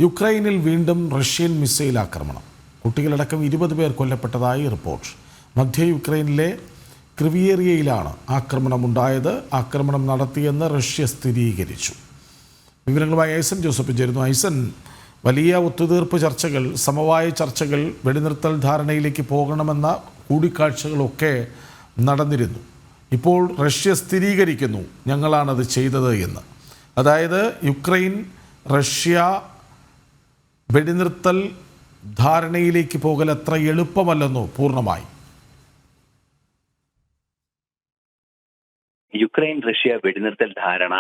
യുക്രൈനിൽ വീണ്ടും Russian missile ആക്രമണം. കുട്ടികളടക്കം 20 പേർ കൊല്ലപ്പെട്ടതായി റിപ്പോർട്ട്. മധ്യ യുക്രൈനിലെ ക്രിവിയേറിയയിലാണ് ആക്രമണമുണ്ടായത്. ആക്രമണം നടത്തിയെന്ന് റഷ്യ സ്ഥിരീകരിച്ചു. വിവരങ്ങളുമായി ഐസൻ ജോസഫ് ചേരുന്നു. ഐസൻ, വലിയ ഒത്തുതീർപ്പ് ചർച്ചകൾ, സമവായ ചർച്ചകൾ, വെടിനിർത്തൽ ധാരണയിലേക്ക് പോകണമെന്ന കൂടിക്കാഴ്ചകളൊക്കെ നടന്നിരുന്നു. ഇപ്പോൾ റഷ്യ സ്ഥിരീകരിക്കുന്നു ഞങ്ങളാണത് ചെയ്തത് എന്ന്. അതായത് യുക്രൈൻ റഷ്യ വെടിനിർത്തൽ ധാരണയിലേക്ക് പോകൽ അത്ര എളുപ്പമല്ലെന്നോ പൂർണ്ണമായി? യുക്രൈൻ റഷ്യ വെടിനിർത്തൽ ധാരണ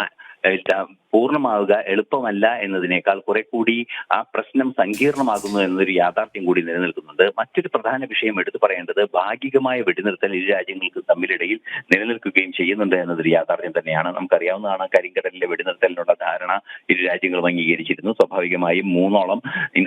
പൂർണ്ണമാവുക എളുപ്പമല്ല എന്നതിനേക്കാൾ കുറെ കൂടി ആ പ്രശ്നം സങ്കീർണമാകുന്നു എന്നൊരു യാഥാർത്ഥ്യം കൂടി നിലനിൽക്കുന്നുണ്ട്. മറ്റൊരു പ്രധാന വിഷയം എടുത്തു പറയേണ്ടത് ഭാഗികമായ വെടിനിർത്തൽ ഇരു രാജ്യങ്ങൾക്ക് തമ്മിലിടയിൽ നിലനിൽക്കുകയും ചെയ്യുന്നുണ്ട് എന്നതൊരു യാഥാർത്ഥ്യം തന്നെയാണ്. നമുക്കറിയാവുന്നതാണ്, കരിങ്കടലിലെ വെടിനിർത്തലിനുള്ള ധാരണ ഇരു രാജ്യങ്ങളും അംഗീകരിച്ചിരുന്നു. സ്വാഭാവികമായും 3ഓളം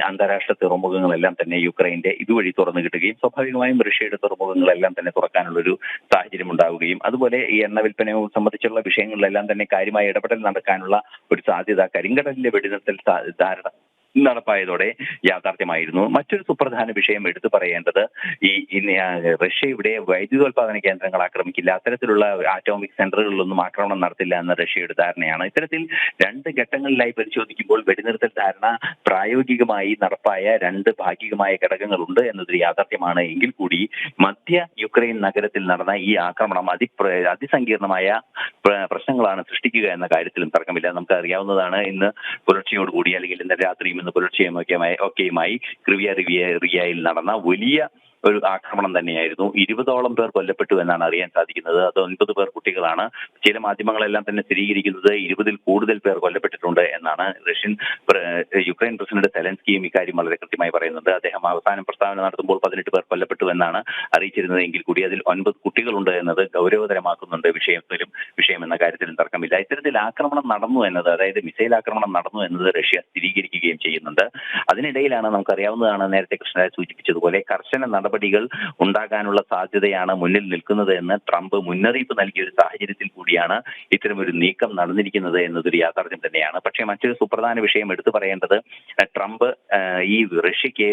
അന്താരാഷ്ട്ര തുറമുഖങ്ങളെല്ലാം തന്നെ യുക്രൈന്റെ ഇതുവഴി തുറന്നു കിട്ടുകയും സ്വാഭാവികമായും റഷ്യയുടെ തുറമുഖങ്ങളെല്ലാം തന്നെ തുറക്കാനുള്ളൊരു സാഹചര്യം ഉണ്ടാവുകയും അതുപോലെ ഈ എണ്ണ വിൽപ്പനയെ സംബന്ധിച്ചുള്ള വിഷയങ്ങളിലെല്ലാം തന്നെ കാര്യമായ ഇടപെടൽ നടക്കാനുള്ള ഒരു സാധ്യത കരിങ്കടലിലെ വെടിനിർത്തൽ ധാരണ നടപ്പായതോടെ യാഥാർത്ഥ്യമായിരുന്നു. മറ്റൊരു സുപ്രധാന വിഷയം എടുത്തു പറയേണ്ടത് റഷ്യ ഇവിടെ വൈദ്യുതോൽപാദന കേന്ദ്രങ്ങൾ ആക്രമിക്കില്ല, അത്തരത്തിലുള്ള ആറ്റോമിക് സെന്ററുകളിലൊന്നും ആക്രമണം നടത്തില്ല എന്ന റഷ്യയുടെ ധാരണയാണ്. ഇത്തരത്തിൽ 2 ഘട്ടങ്ങളിലായി പരിശോധിക്കുമ്പോൾ വെടിനിർത്തൽ ധാരണ പ്രായോഗികമായി നടപ്പായ 2 ഭാഗികമായ ഘടകങ്ങളുണ്ട് എന്നതൊരു യാഥാർത്ഥ്യമാണ്. എങ്കിൽ കൂടി മധ്യ യുക്രൈൻ നഗരത്തിൽ നടന്ന ഈ ആക്രമണം അതിസങ്കീർണമായ പ്രശ്നങ്ങളാണ് സൃഷ്ടിക്കുക എന്ന കാര്യത്തിലും തർക്കമില്ല. നമുക്ക് അറിയാവുന്നതാണ്, ഇന്ന് പുലർച്ചയോടുകൂടി അല്ലെങ്കിൽ ഇന്ന് രാത്രിയും ഇന്ന് പുലർച്ചെയുമൊക്കെയുമായി ക്രിവിയേറിയയിൽ നടന്ന വലിയ ഒരു ആക്രമണം തന്നെയായിരുന്നു. 20ഓളം പേർ കൊല്ലപ്പെട്ടു എന്നാണ് അറിയാൻ സാധിക്കുന്നത്. അത് 9 പേർ കുട്ടികളാണ്. ചില മാധ്യമങ്ങളെല്ലാം തന്നെ സ്ഥിരീകരിക്കുന്നത് 20ൽ കൂടുതൽ പേർ കൊല്ലപ്പെട്ടിട്ടുണ്ട് എന്നാണ്. യുക്രൈൻ പ്രസിഡന്റ് സെലൻസ്കിയും ഇക്കാര്യം വളരെ കൃത്യമായി പറയുന്നുണ്ട്. അദ്ദേഹം അവസാനം പ്രസ്താവന നടത്തുമ്പോൾ 18 പേർ കൊല്ലപ്പെട്ടു എന്നാണ് അറിയിച്ചിരുന്നത്. എങ്കിൽ കൂടി അതിൽ 9 കുട്ടികളുണ്ട് എന്നത് ഗൗരവതരമാക്കുന്നുണ്ട് വിഷയം എന്ന കാര്യത്തിലും തർക്കമില്ല. ഇത്തരത്തിൽ ആക്രമണം നടന്നു എന്നത്, അതായത് മിസൈൽ ആക്രമണം നടന്നു എന്നത് റഷ്യ സ്ഥിരീകരിക്കുകയും ചെയ്യുന്നുണ്ട്. അതിനിടയിലാണ് നമുക്കറിയാവുന്നതാണ്, നേരത്തെ കൃഷ്ണരാജ് സൂചിപ്പിച്ചതുപോലെ കർശന നടപടികൾ ഉണ്ടാകാനുള്ള സാധ്യതയാണ് മുന്നിൽ നിൽക്കുന്നത് എന്ന് ട്രംപ് മുന്നറിയിപ്പ് നൽകിയ ഒരു സാഹചര്യത്തിൽ കൂടിയാണ് ഇത്തരമൊരു നീക്കം നടന്നിരിക്കുന്നത് എന്നതൊരു യാഥാർത്ഥ്യം തന്നെയാണ്. പക്ഷേ മറ്റൊരു സുപ്രധാന വിഷയം എടുത്തു പറയേണ്ടത്, ട്രംപ് ഈ റഷ്യക്ക്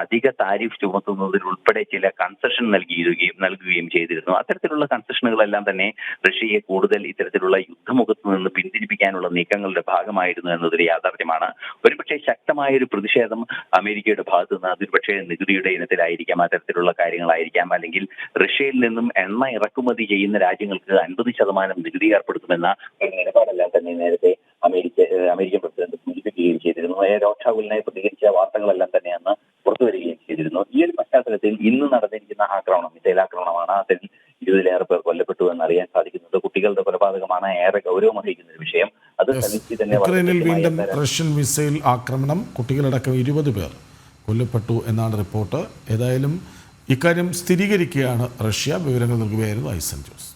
അധിക താരിഫ് ചുമത്തുന്നതിലുൾപ്പെടെ ചില കൺസെഷൻ നൽകുകയും ചെയ്തിരുന്നു. അത്തരത്തിലുള്ള കൺസെഷനുകളെല്ലാം തന്നെ റഷ്യയെ കൂടുതൽ ഇത്തരത്തിലുള്ള യുദ്ധമുഖത്ത് നിന്ന് പിന്തിരിപ്പിക്കാനുള്ള നീക്കങ്ങളുടെ ഭാഗമായിരുന്നു എന്നതൊരു യാഥാർത്ഥ്യമാണ്. ഒരുപക്ഷെ ശക്തമായ ഒരു പ്രതിഷേധം അമേരിക്കയുടെ ഭാഗത്ത് നിന്ന് അതൊരുപക്ഷെ നികുതിയുടെ ഇനത്തിലായിരിക്കാം, അത്തരത്തിലുള്ള കാര്യങ്ങളായിരിക്കാം, അല്ലെങ്കിൽ റഷ്യയിൽ നിന്നും എണ്ണ ഇറക്കുമതി ചെയ്യുന്ന രാജ്യങ്ങൾക്ക് 50% നികുതി ഏർപ്പെടുത്തുമെന്ന ഒരു നിലപാടെല്ലാം തന്നെ നേരത്തെ അമേരിക്കൻ പ്രസിഡന്റ് സൂചിപ്പിക്കുകയും ചെയ്തിരുന്നു. രോക്ഷാകുലനായി പ്രതികരിച്ച വാർത്തകളെല്ലാം തന്നെ അന്ന് പുറത്തുവരികയും ചെയ്തിരുന്നു. ഈ ഒരു പശ്ചാത്തലത്തിൽ ഇന്ന് നടന്നിരിക്കുന്ന ആക്രമണം മിസൈൽ ആക്രമണമാണ്. അതിൽ 20ലേറെ പേർ കൊല്ലപ്പെട്ടു എന്നറിയാൻ സാധിക്കുന്നത്. കുട്ടികളുടെ കൊലപാതകമാണ് ഏറെ ഗൗരവമർഹിക്കുന്ന ഒരു വിഷയം. അത് യുക്രൈനിൽ വീണ്ടും റഷ്യൻ മിസൈൽ ആക്രമണം, കുട്ടികളടക്കം 20 പേർ കൊല്ലപ്പെട്ടു എന്നാണ് റിപ്പോർട്ട്. ഏതായാലും ഇക്കാര്യം സ്ഥിരീകരിക്കുകയാണ് റഷ്യ. വിവരങ്ങൾ നൽകുകയായിരുന്നു ഐസൻ ജോസ്.